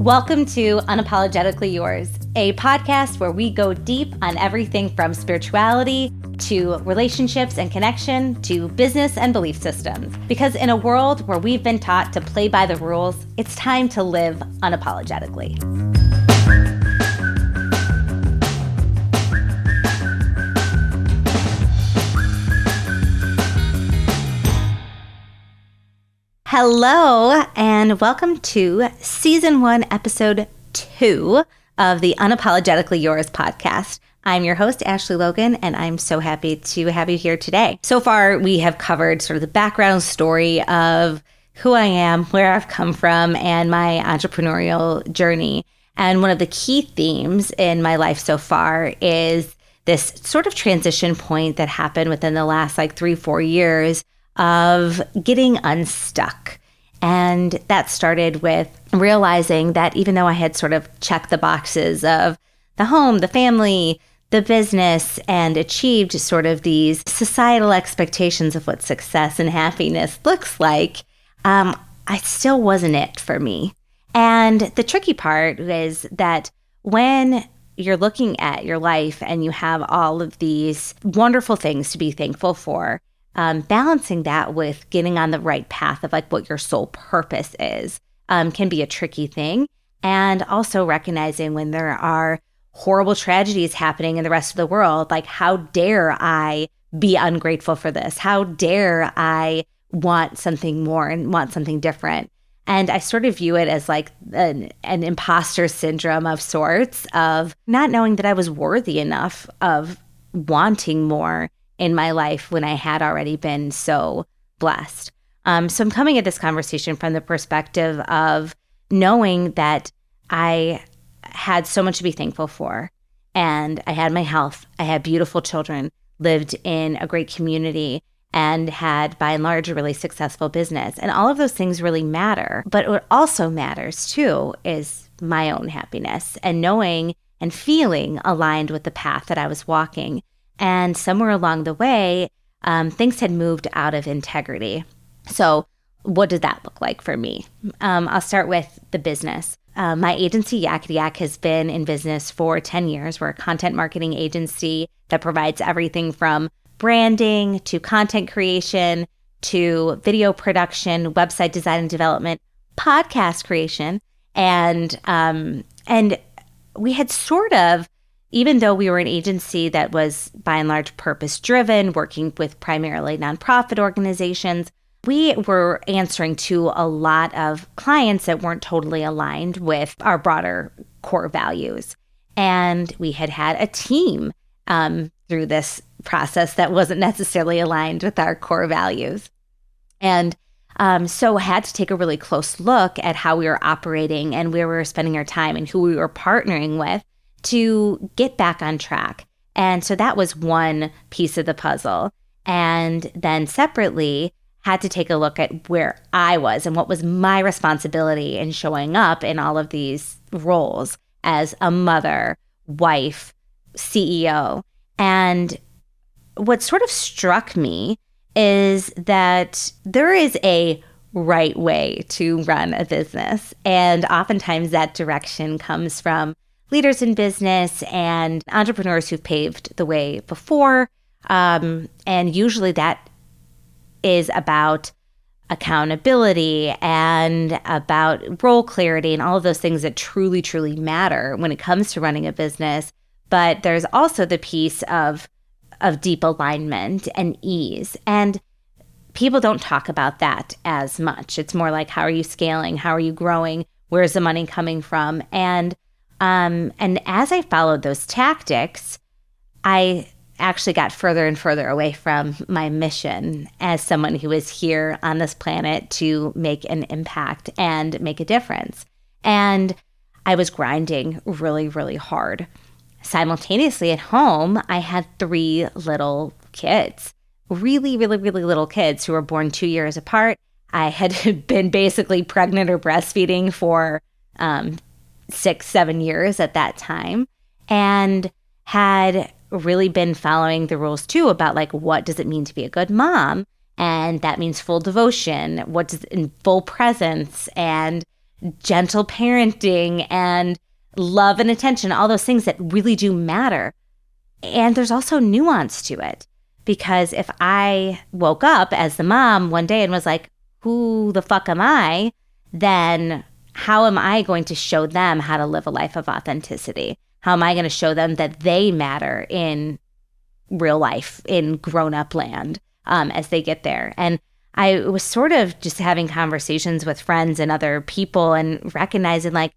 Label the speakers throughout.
Speaker 1: Welcome to Unapologetically Yours, a podcast where we go deep on everything from spirituality to relationships and connection to business and belief systems. Because in a world where we've been taught to play by the rules, it's time to live unapologetically. Hello, and welcome to Season 1, Episode 2 of the Unapologetically Yours podcast. I'm your host, Ashley Logan, and I'm so happy to have you here today. So far, we have covered sort of the background story of who I am, where I've come from, and my entrepreneurial journey. And one of the key themes in my life so far is this sort of transition point that happened within the last 3-4 years of getting unstuck. And that started with realizing that even though I had sort of checked the boxes of the home, the family, the business, and achieved sort of these societal expectations of what success and happiness looks like, I still wasn't it for me. And the tricky part is that when you're looking at your life and you have all of these wonderful things to be thankful for, balancing that with getting on the right path of what your sole purpose is can be a tricky thing. And also recognizing when there are horrible tragedies happening in the rest of the world, how dare I be ungrateful for this? How dare I want something more and want something different? And I sort of view it as an imposter syndrome of sorts, of not knowing that I was worthy enough of wanting more in my life when I had already been so blessed. So I'm coming at this conversation from the perspective of knowing that I had so much to be thankful for. And I had my health, I had beautiful children, lived in a great community, and had, by and large, a really successful business. And all of those things really matter. But what also matters, too, is my own happiness and knowing and feeling aligned with the path that I was walking. And somewhere along the way, things had moved out of integrity. So what did that look like for me? I'll start with the business. My agency, Yakkety Yak, has been in business for 10 years. We're a content marketing agency that provides everything from branding to content creation to video production, website design and development, podcast creation. And we had sort of, even though we were an agency that was by and large purpose-driven, working with primarily nonprofit organizations, we were answering to a lot of clients that weren't totally aligned with our broader core values. And we had a team through this process that wasn't necessarily aligned with our core values. And so I had to take a really close look at how we were operating and where we were spending our time and who we were partnering with to get back on track. And so that was one piece of the puzzle. And then separately, had to take a look at where I was and what was my responsibility in showing up in all of these roles as a mother, wife, CEO. And what sort of struck me is that there is a right way to run a business. And oftentimes that direction comes from leaders in business and entrepreneurs who've paved the way before. And usually that is about accountability and about role clarity and all of those things that truly, truly matter when it comes to running a business. But there's also the piece of deep alignment and ease. And people don't talk about that as much. It's more like, how are you scaling? How are you growing? Where's the money coming from? And as I followed those tactics, I actually got further and further away from my mission as someone who is here on this planet to make an impact and make a difference. And I was grinding really, really hard. Simultaneously at home, I had 3 little kids, really, really, really little kids who were born 2 years apart. I had been basically pregnant or breastfeeding for 6-7 years at that time, and had really been following the rules too about what does it mean to be a good mom? And that means full devotion. What does in full presence and gentle parenting and love and attention, all those things that really do matter. And there's also nuance to it, because if I woke up as the mom one day and was like, who the fuck am I? Then how am I going to show them how to live a life of authenticity? How am I going to show them that they matter in real life, in grown-up land, as they get there? And I was sort of just having conversations with friends and other people and recognizing, like,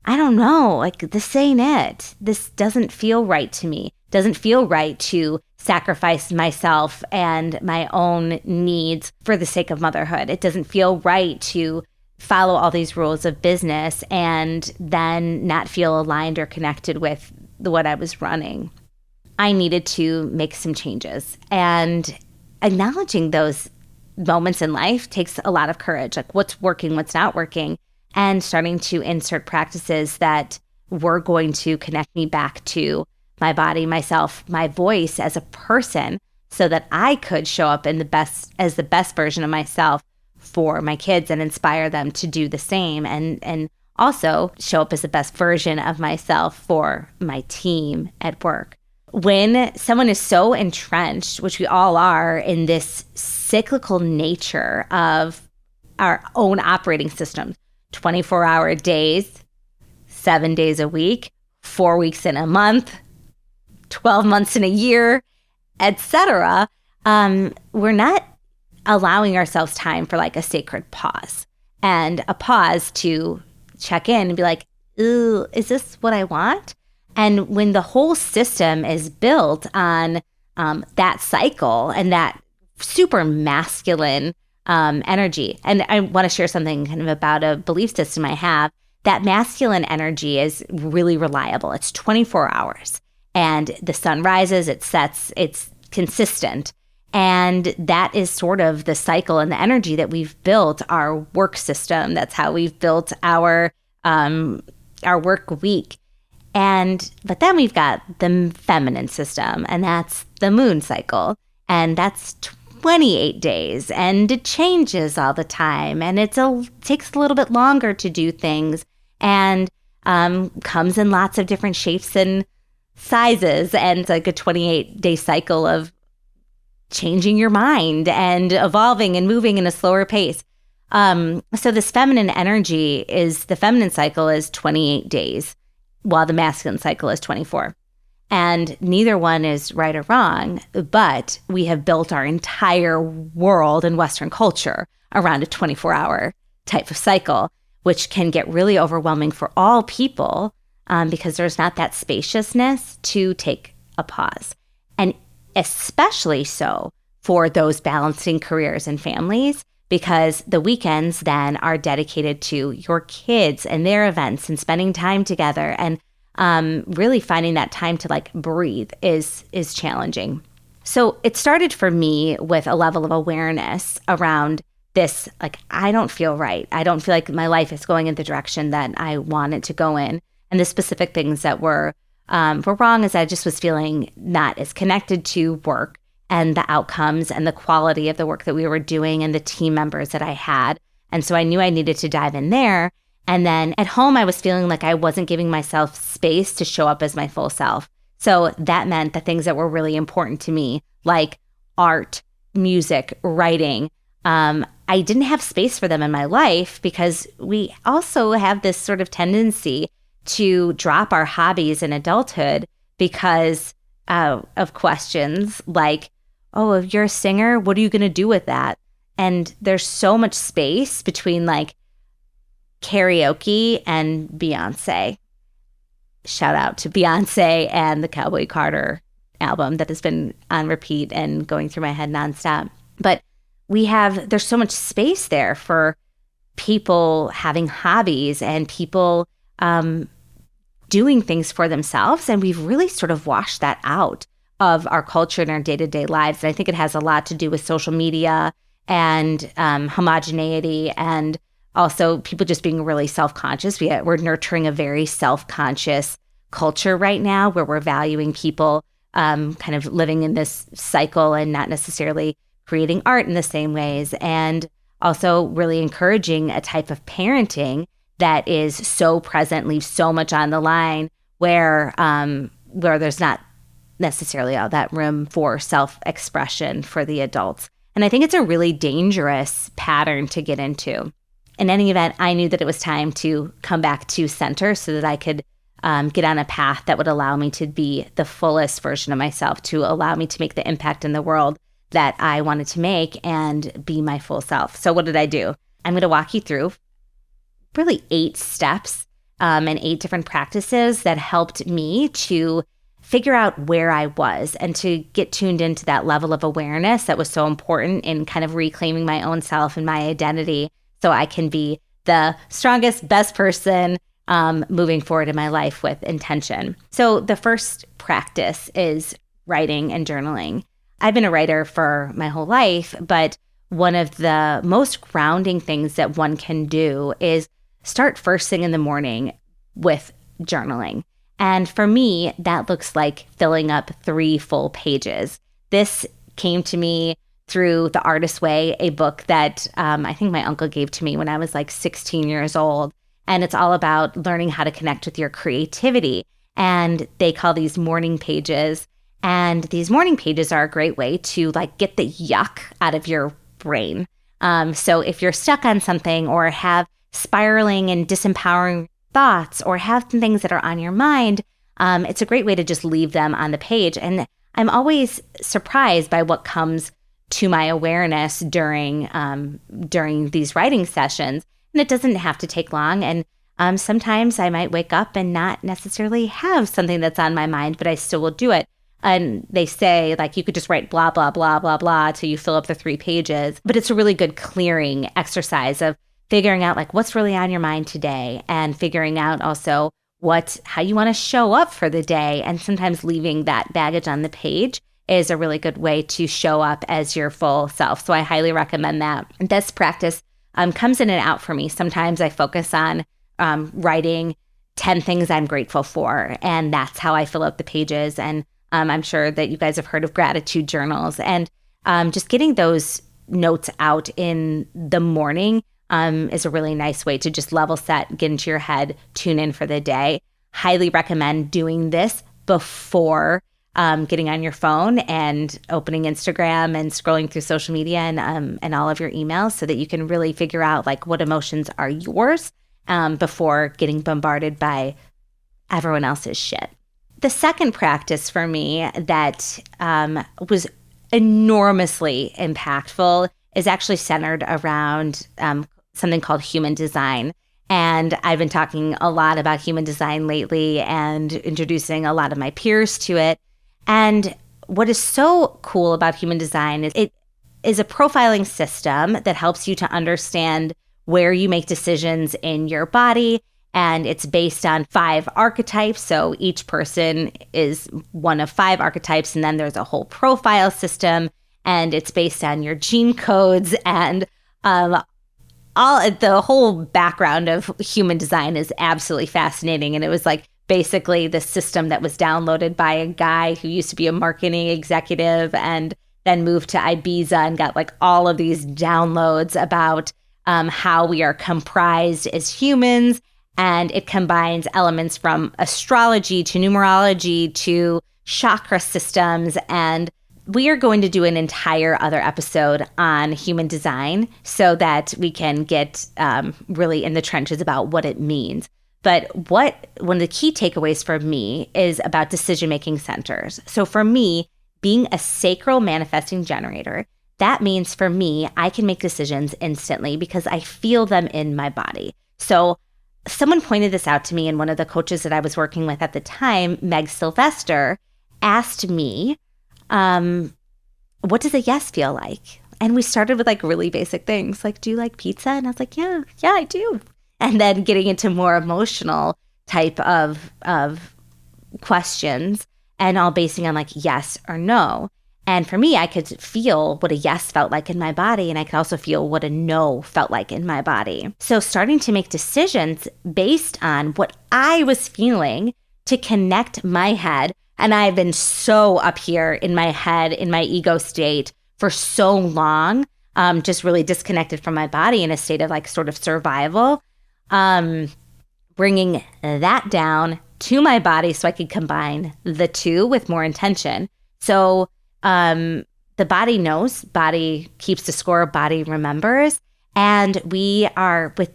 Speaker 1: I don't know, like, this ain't it. This doesn't feel right to me. Doesn't feel right to sacrifice myself and my own needs for the sake of motherhood. It doesn't feel right to follow all these rules of business and then not feel aligned or connected with what I was running. I needed to make some changes, and acknowledging those moments in life takes a lot of courage, like what's working, what's not working, and starting to insert practices that were going to connect me back to my body, myself, my voice as a person, so that I could show up in the best version of myself for my kids and inspire them to do the same, and also show up as the best version of myself for my team at work. When someone is so entrenched, which we all are, in this cyclical nature of our own operating system, 24-hour days, 7 days a week, 4 weeks in a month, 12 months in a year, etc., we're not allowing ourselves time for like a sacred pause, and a pause to check in and be like, ooh, is this what I want? And when the whole system is built on that cycle and that super masculine energy, and I want to share something kind of about a belief system I have, that masculine energy is really reliable. It's 24 hours, and the sun rises, it sets, it's consistent. And that is sort of the cycle and the energy that we've built our work system. That's how we've built our work week. But then we've got the feminine system, and that's the moon cycle, and that's 28 days, and it changes all the time, and takes a little bit longer to do things, and comes in lots of different shapes and sizes, and it's like a 28-day cycle of changing your mind and evolving and moving in a slower pace. So this feminine energy the feminine cycle is 28 days, while the masculine cycle is 24. And neither one is right or wrong, but we have built our entire world and Western culture around a 24-hour type of cycle, which can get really overwhelming for all people, because there's not that spaciousness to take a pause. And especially so for those balancing careers and families, because the weekends then are dedicated to your kids and their events and spending time together, and really finding that time to like breathe is challenging. So it started for me with a level of awareness around this, like, I don't feel right. I don't feel like my life is going in the direction that I want it to go in. And the specific things that were wrong is I just was feeling not as connected to work and the outcomes and the quality of the work that we were doing and the team members that I had. And so I knew I needed to dive in there. And then at home, I was feeling like I wasn't giving myself space to show up as my full self. So that meant the things that were really important to me, like art, music, writing, I didn't have space for them in my life, because we also have this sort of tendency to drop our hobbies in adulthood because of questions like, oh, if you're a singer, what are you going to do with that? And there's so much space between like karaoke and Beyonce. Shout out to Beyonce and the Cowboy Carter album that has been on repeat and going through my head nonstop. But there's so much space there for people having hobbies and people doing things for themselves. And we've really sort of washed that out of our culture and our day-to-day lives. And I think it has a lot to do with social media and homogeneity, and also people just being really self-conscious. We're nurturing a very self-conscious culture right now, where we're valuing people kind of living in this cycle and not necessarily creating art in the same ways, and also really encouraging a type of parenting that is so present, leaves so much on the line where there's not necessarily all that room for self-expression for the adults. And I think it's a really dangerous pattern to get into. In any event, I knew that it was time to come back to center so that I could get on a path that would allow me to be the fullest version of myself, to allow me to make the impact in the world that I wanted to make and be my full self. So what did I do? I'm going to walk you through really 8 steps and 8 different practices that helped me to figure out where I was and to get tuned into that level of awareness that was so important in kind of reclaiming my own self and my identity so I can be the strongest, best person moving forward in my life with intention. So the first practice is writing and journaling. I've been a writer for my whole life, but one of the most grounding things that one can do is start first thing in the morning with journaling. And for me, that looks like filling up 3 full pages. This came to me through The Artist's Way, a book that I think my uncle gave to me when I was like 16 years old. And it's all about learning how to connect with your creativity. And they call these morning pages. And these morning pages are a great way to like get the yuck out of your brain. So if you're stuck on something or have spiraling and disempowering thoughts or have some things that are on your mind, it's a great way to just leave them on the page. And I'm always surprised by what comes to my awareness during these writing sessions. And it doesn't have to take long. And sometimes I might wake up and not necessarily have something that's on my mind, but I still will do it. And they say, like, you could just write blah, blah, blah, blah, blah till you fill up the 3 pages. But it's a really good clearing exercise of figuring out, like, what's really on your mind today and figuring out also how you want to show up for the day. And sometimes leaving that baggage on the page is a really good way to show up as your full self. So I highly recommend that. This practice comes in and out for me. Sometimes I focus on writing 10 things I'm grateful for, and that's how I fill out the pages. And I'm sure that you guys have heard of gratitude journals. And just getting those notes out in the morning is a really nice way to just level set, get into your head, tune in for the day. Highly recommend doing this before getting on your phone and opening Instagram and scrolling through social media and all of your emails so that you can really figure out like what emotions are yours before getting bombarded by everyone else's shit. The second practice for me that was enormously impactful is actually centered around something called human design. And I've been talking a lot about human design lately and introducing a lot of my peers to it. And what is so cool about human design is it is a profiling system that helps you to understand where you make decisions in your body. And it's based on 5 archetypes. So each person is one of 5 archetypes. And then there's a whole profile system. And it's based on your gene codes. And the whole background of human design is absolutely fascinating. And it was like basically the system that was downloaded by a guy who used to be a marketing executive and then moved to Ibiza and got like all of these downloads about how we are comprised as humans. And it combines elements from astrology to numerology to chakra systems. And we are going to do an entire other episode on human design so that we can get really in the trenches about what it means. But one of the key takeaways for me is about decision-making centers. So for me, being a sacral manifesting generator, that means for me, I can make decisions instantly because I feel them in my body. So someone pointed this out to me, and one of the coaches that I was working with at the time, Meg Sylvester, asked me, what does a yes feel like? And we started with like really basic things, like, do you like pizza? And I was like, yeah, I do. And then getting into more emotional type of questions and all basing on like yes or no. And for me, I could feel what a yes felt like in my body, and I could also feel what a no felt like in my body. So starting to make decisions based on what I was feeling to connect my head. And I've been so up here in my head, in my ego state for so long, just really disconnected from my body in a state of like sort of survival. bringing that down to my body so I could combine the two with more intention. So the body knows, body keeps the score, body remembers. And we are with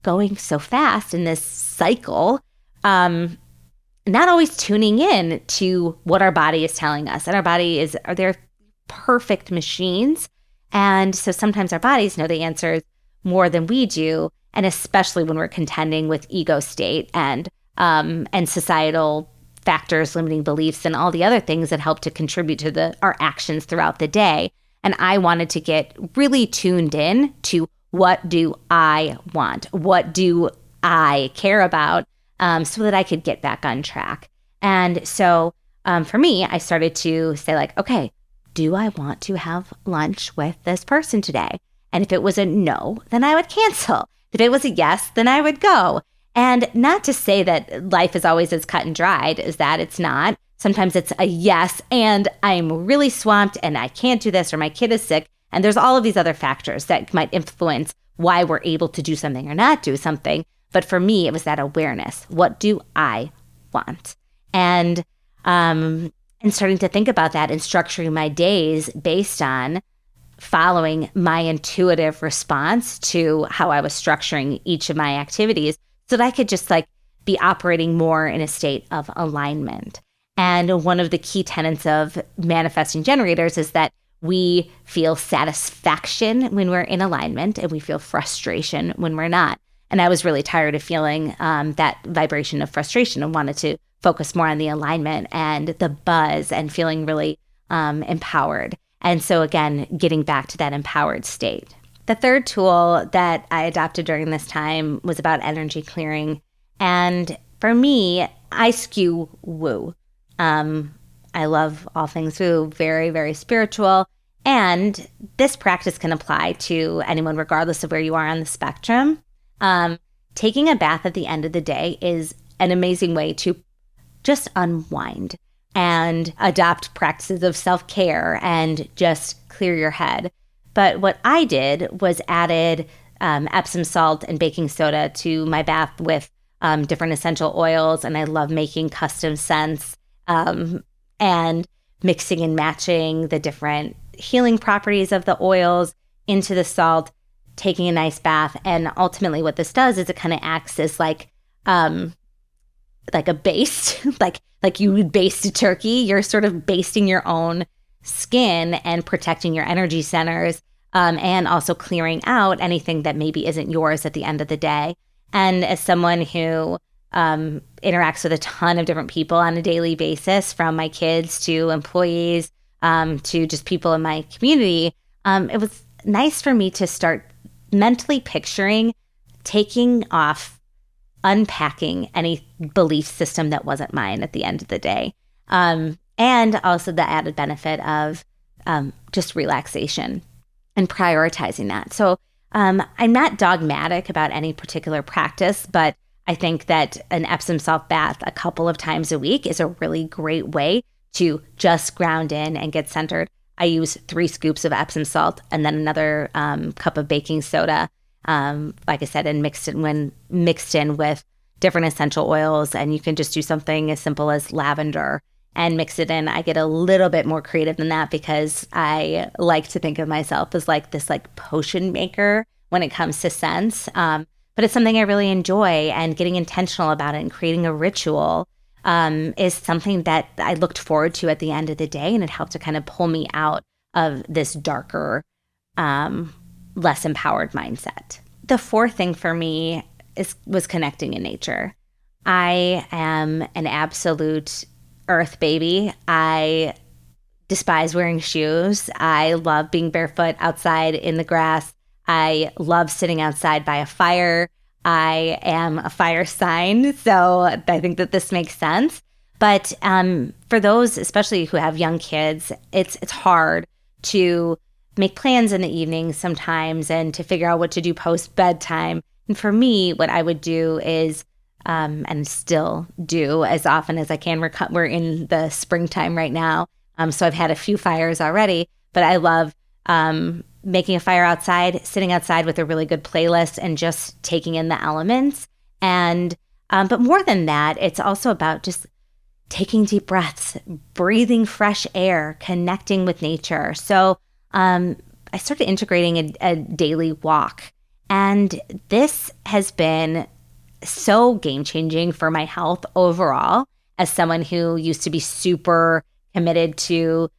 Speaker 1: going so fast in this cycle, not always tuning in to what our body is telling us. And our body are there perfect machines. And so sometimes our bodies know the answers more than we do. And especially when we're contending with ego state and societal factors, limiting beliefs, and all the other things that help to contribute to our actions throughout the day. And I wanted to get really tuned in to what do I want? What do I care about? So that I could get back on track. And so for me, I started to say like, okay, do I want to have lunch with this person today? And if it was a no, then I would cancel. If it was a yes, then I would go. And not to say that life is always as cut and dried as that. It's not. Sometimes it's a yes, and I'm really swamped and I can't do this, or my kid is sick. And there's all of these other factors that might influence why we're able to do something or not do something. But for me, it was that awareness. What do I want? And starting to think about that and structuring my days based on following my intuitive response to how I was structuring each of my activities so that I could just like be operating more in a state of alignment. And one of the key tenets of manifesting generators is that we feel satisfaction when we're in alignment and we feel frustration when we're not. And I was really tired of feeling that vibration of frustration and wanted to focus more on the alignment and the buzz and feeling really empowered. And so again, getting back to that empowered state. The third tool that I adopted during this time was about energy clearing. And for me, I skew woo. I love all things woo, very, very spiritual. And this practice can apply to anyone, regardless of where you are on the spectrum. Taking a bath at the end of the day is an amazing way to just unwind and adopt practices of self-care and just clear your head. But what I did was added Epsom salt and baking soda to my bath with different essential oils. And I love making custom scents and mixing and matching the different healing properties of the oils into the salt, taking a nice bath. And ultimately what this does is it kind of acts as like a baste, like you would baste a turkey. You're sort of basting your own skin and protecting your energy centers, and also clearing out anything that maybe isn't yours at the end of the day. And as someone who interacts with a ton of different people on a daily basis, from my kids to employees to just people in my community, it was nice for me to start mentally picturing taking off, unpacking any belief system that wasn't mine at the end of the day. And also the added benefit of just relaxation and prioritizing that. So I'm not dogmatic about any particular practice, but I think that an Epsom salt bath a couple of times a week is a really great way to just ground in and get centered. I use 3 scoops of Epsom salt and then another cup of baking soda, like I said, and mixed in with different essential oils. And you can just do something as simple as lavender and mix it in. I get a little bit more creative than that because I like to think of myself as like this like potion maker when it comes to scents. But it's something I really enjoy, and getting intentional about it and creating a ritual is something that I looked forward to at the end of the day, and it helped to kind of pull me out of this darker, less empowered mindset. The fourth thing for me was connecting in nature. I am an absolute earth baby. I despise wearing shoes. I love being barefoot outside in the grass. I love sitting outside by a fire. I am a fire sign, so I think that this makes sense. But for those, especially who have young kids, it's hard to make plans in the evenings sometimes and to figure out what to do post bedtime. And for me, what I would do is, and still do as often as I can, we're in the springtime right now, so I've had a few fires already, but I love making a fire outside, sitting outside with a really good playlist and just taking in the elements. And but more than that, it's also about just taking deep breaths, breathing fresh air, connecting with nature. So I started integrating a daily walk. And this has been so game-changing for my health overall. As someone who used to be super committed to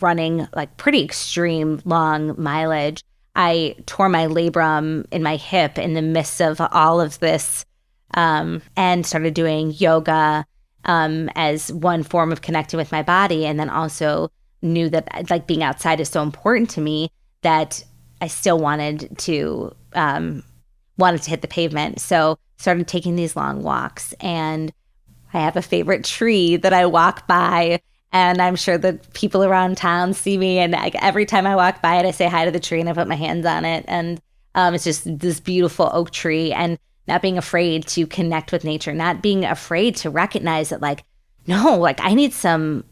Speaker 1: running like pretty extreme long mileage, I tore my labrum in my hip in the midst of all of this and started doing yoga as one form of connecting with my body. And then also knew that like being outside is so important to me that I still wanted to hit the pavement. So started taking these long walks, and I have a favorite tree that I walk by, and I'm sure that people around town see me, and every time I walk by it, I say hi to the tree and I put my hands on it. And it's just this beautiful oak tree, and not being afraid to connect with nature, not being afraid to recognize that like, no, like I need some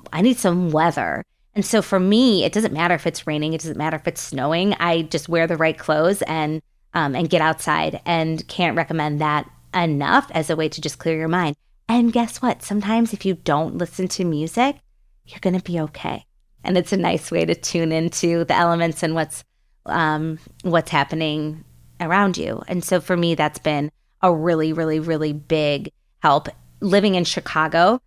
Speaker 1: weather. And so for me, it doesn't matter if it's raining, it doesn't matter if it's snowing. I just wear the right clothes and get outside, and can't recommend that enough as a way to just clear your mind. And guess what? Sometimes if you don't listen to music, you're going to be okay. And it's a nice way to tune into the elements and what's happening around you. And so for me, that's been a really, really, really big help. Living in Chicago,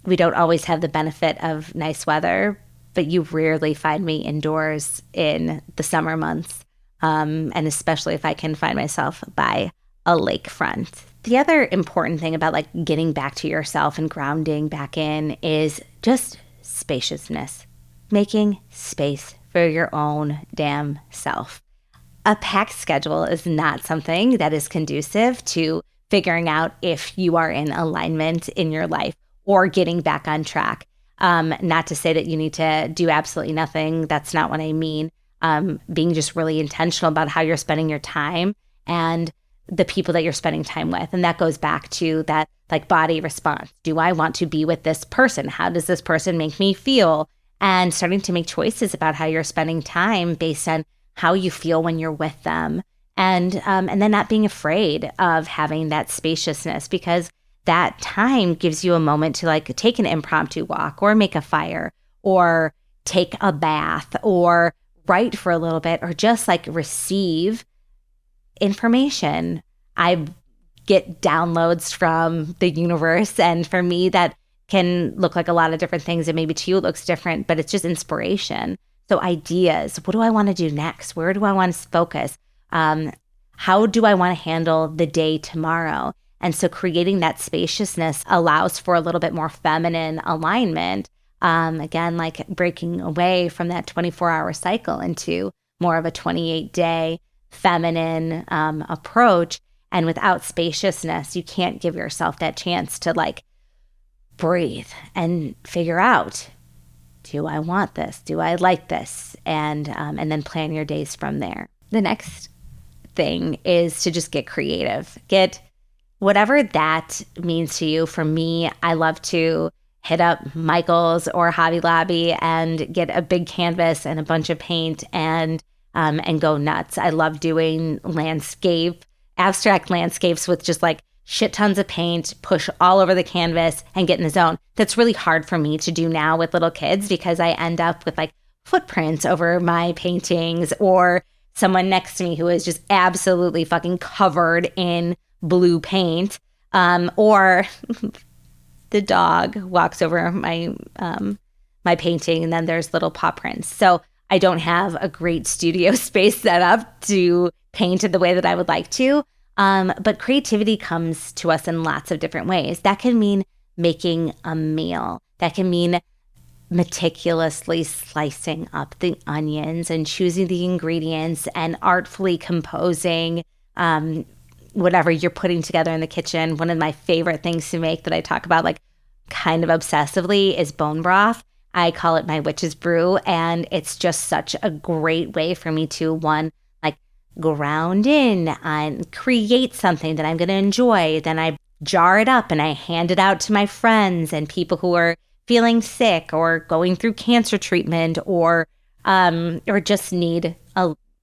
Speaker 1: we don't always have the benefit of nice weather, but you rarely find me indoors in the summer months. And especially if I can find myself by a lakefront. The other important thing about like getting back to yourself and grounding back in is just spaciousness, making space for your own damn self. A packed schedule is not something that is conducive to figuring out if you are in alignment in your life or getting back on track. Not to say that you need to do absolutely nothing. That's not what I mean. Being just really intentional about how you're spending your time and the people that you're spending time with. And that goes back to that like body response. Do I want to be with this person? How does this person make me feel? And starting to make choices about how you're spending time based on how you feel when you're with them. And then not being afraid of having that spaciousness, because that time gives you a moment to like take an impromptu walk or make a fire or take a bath or write for a little bit or just like receive information. I get downloads from the universe, and for me that can look like a lot of different things, and maybe to you it looks different, but it's just inspiration. So ideas, what do I want to do next? Where do I want to focus? How do I want to handle the day tomorrow? And so creating that spaciousness allows for a little bit more feminine alignment. Again, like breaking away from that 24-hour cycle into more of a 28-day feminine approach. And without spaciousness, you can't give yourself that chance to like breathe and figure out, do I want this? Do I like this? And then plan your days from there. The next thing is to just get creative. Get whatever that means to you. For me, I love to hit up Michael's or Hobby Lobby and get a big canvas and a bunch of paint and go nuts. I love doing abstract landscapes with just like shit tons of paint, push all over the canvas and get in the zone. That's really hard for me to do now with little kids because I end up with like footprints over my paintings, or someone next to me who is just absolutely fucking covered in blue paint, or the dog walks over my painting and then there's little paw prints. So I don't have a great studio space set up to paint it the way that I would like to. But creativity comes to us in lots of different ways. That can mean making a meal. That can mean meticulously slicing up the onions and choosing the ingredients and artfully composing whatever you're putting together in the kitchen. One of my favorite things to make that I talk about like kind of obsessively is bone broth. I call it my witch's brew, and it's just such a great way for me to, one, like ground in and create something that I'm going to enjoy. Then I jar it up and I hand it out to my friends and people who are feeling sick or going through cancer treatment or or just need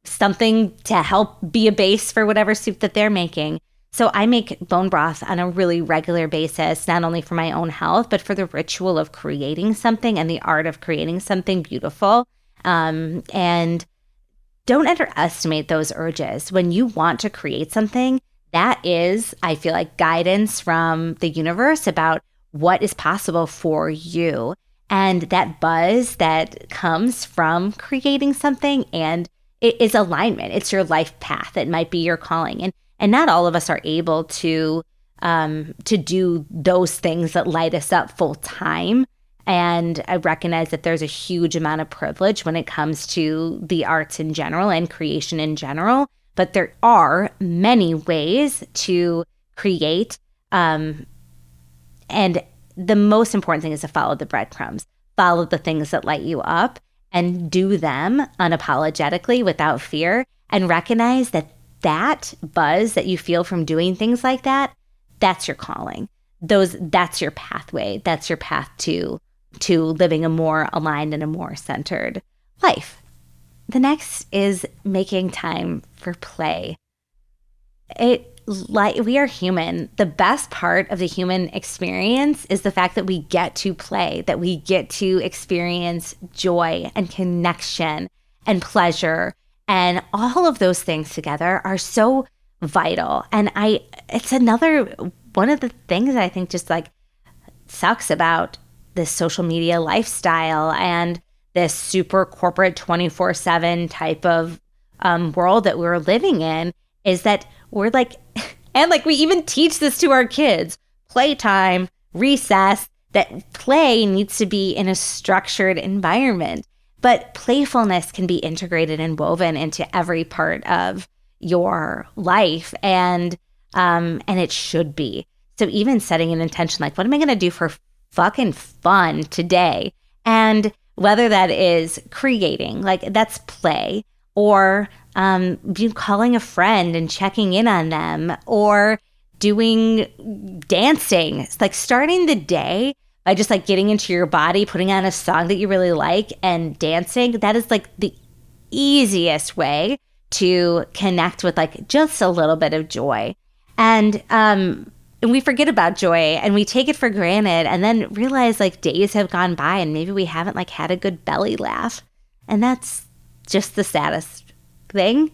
Speaker 1: something to help be a base for whatever soup that they're making. So I make bone broth on a really regular basis, not only for my own health, but for the ritual of creating something and the art of creating something beautiful. And don't underestimate those urges. When you want to create something, that is, I feel like, guidance from the universe about what is possible for you. And that buzz that comes from creating something, and it is alignment. It's your life path. It might be your calling. And not all of us are able to do those things that light us up full time. And I recognize that there's a huge amount of privilege when it comes to the arts in general and creation in general. But there are many ways to create. And the most important thing is to follow the breadcrumbs, follow the things that light you up, and do them unapologetically without fear, and recognize that that buzz that you feel from doing things like that, that's your calling. That's your pathway. That's your path to living a more aligned and a more centered life. The next is making time for play. We are human. The best part of the human experience is the fact that we get to play, that we get to experience joy and connection and pleasure. And all of those things together are so vital. And it's another one of the things that I think just like sucks about this social media lifestyle and this super corporate 24/7 type of world that we're living in, is that we're like, and like we even teach this to our kids, playtime, recess, that play needs to be in a structured environment. But playfulness can be integrated and woven into every part of your life, and it should be. So even setting an intention, like, what am I going to do for fucking fun today? And whether that is creating, like that's play, or calling a friend and checking in on them, or doing dancing. It's like starting the day by just like getting into your body, putting on a song that you really like and dancing. That is like the easiest way to connect with like just a little bit of joy. And we forget about joy and we take it for granted, and then realize like days have gone by and maybe we haven't like had a good belly laugh. And that's just the saddest thing.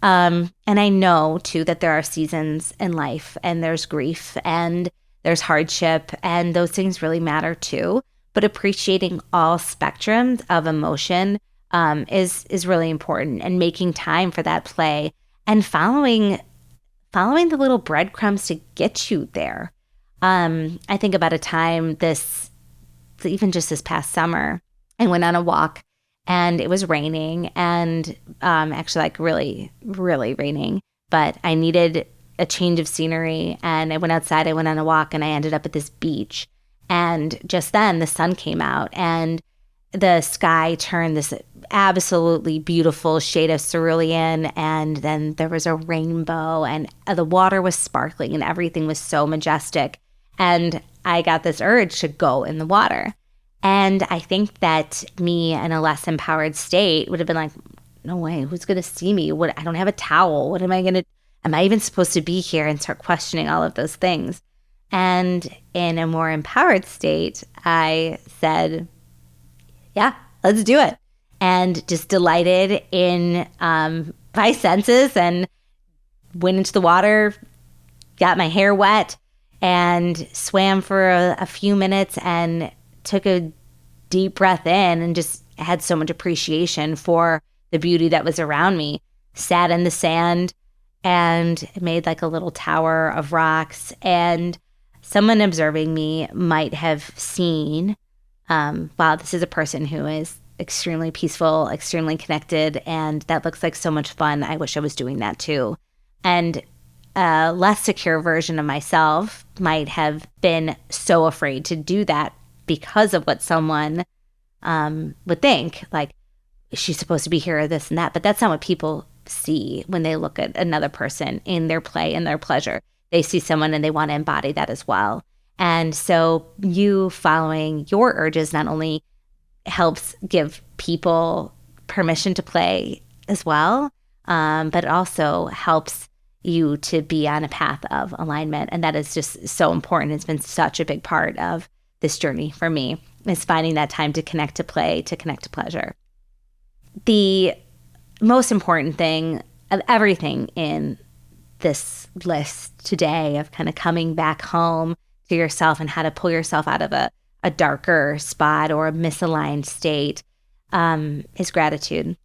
Speaker 1: And I know too that there are seasons in life, and there's grief and there's hardship, and those things really matter too. But appreciating all spectrums of emotion is really important, and making time for that play and following the little breadcrumbs to get you there. I think about a time even just this past summer, I went on a walk and it was raining, and actually like really, really raining, but I needed a change of scenery, and I went outside, I went on a walk, and I ended up at this beach. And just then the sun came out and the sky turned this absolutely beautiful shade of cerulean, and then there was a rainbow, and the water was sparkling, and everything was so majestic. And I got this urge to go in the water. And I think that me in a less empowered state would have been like, no way, who's going to see me? I don't have a towel. What am I going to, am I even supposed to be here? And start questioning all of those things. And in a more empowered state, I said, yeah, let's do it. And just delighted in my senses, and went into the water, got my hair wet, and swam for a few minutes, and took a deep breath in, and just had so much appreciation for the beauty that was around me. Sat in the sand and made like a little tower of rocks, and someone observing me might have seen, wow, this is a person who is extremely peaceful, extremely connected, and that looks like so much fun. I wish I was doing that too. And a less secure version of myself might have been so afraid to do that because of what someone would think, like, is she supposed to be here or this and that? But that's not what people see when they look at another person in their play and their pleasure. They see someone and they want to embody that as well. And so you following your urges not only helps give people permission to play as well, but it also helps you to be on a path of alignment. And that is just so important. It's been such a big part of this journey for me, is finding that time to connect to play, to connect to pleasure. The most important thing of everything in this list today of kind of coming back home to yourself and how to pull yourself out of a darker spot or a misaligned state is gratitude.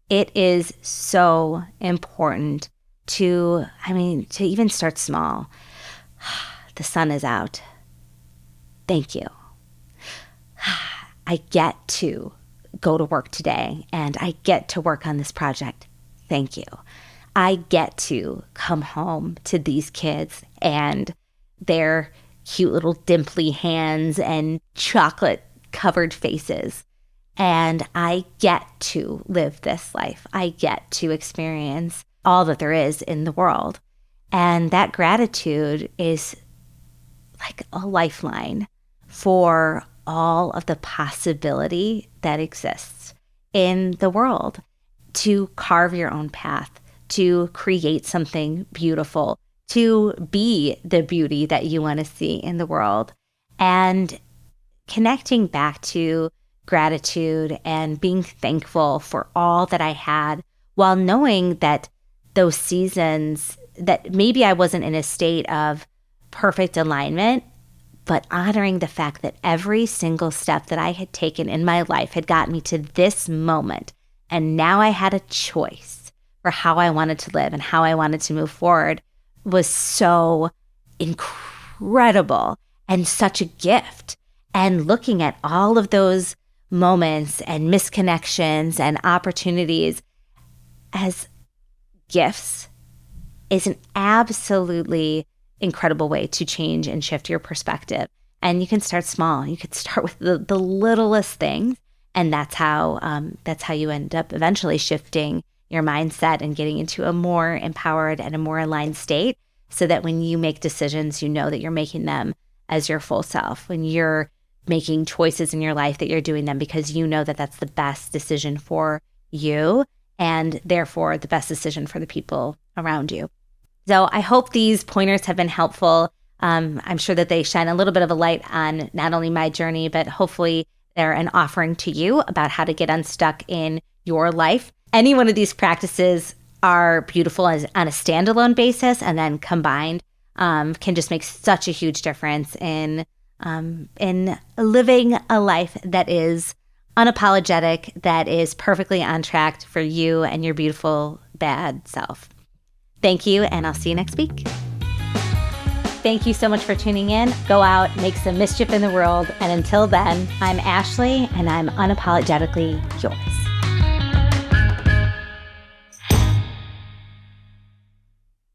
Speaker 1: It is so important to even start small. The sun is out. Thank you. I get to go to work today and I get to work on this project. Thank you. I get to come home to these kids and their cute little dimply hands and chocolate covered faces. And I get to live this life. I get to experience all that there is in the world. And that gratitude is like a lifeline for all of the possibility that exists in the world, to carve your own path, to create something beautiful, to be the beauty that you want to see in the world. And connecting back to gratitude and being thankful for all that I had, while knowing that those seasons that maybe I wasn't in a state of perfect alignment, but honoring the fact that every single step that I had taken in my life had gotten me to this moment. And now I had a choice for how I wanted to live and how I wanted to move forward, was so incredible and such a gift. And looking at all of those moments and misconnections and opportunities as gifts is an absolutely incredible way to change and shift your perspective. And you can start small. You could start with the littlest things, and that's how you end up eventually shifting your mindset and getting into a more empowered and a more aligned state, so that when you make decisions, you know that you're making them as your full self. When you're making choices in your life, that you're doing them because you know that that's the best decision for you, and therefore the best decision for the people around you. So I hope these pointers have been helpful. I'm sure that they shine a little bit of a light on not only my journey, but hopefully they're an offering to you about how to get unstuck in your life. Any one of these practices are beautiful on a standalone basis, and then combined can just make such a huge difference in living a life that is unapologetic, that is perfectly on track for you and your beautiful bad self. Thank you, and I'll see you next week. Thank you so much for tuning in. Go out, make some mischief in the world. And until then, I'm Ashley, and I'm unapologetically yours.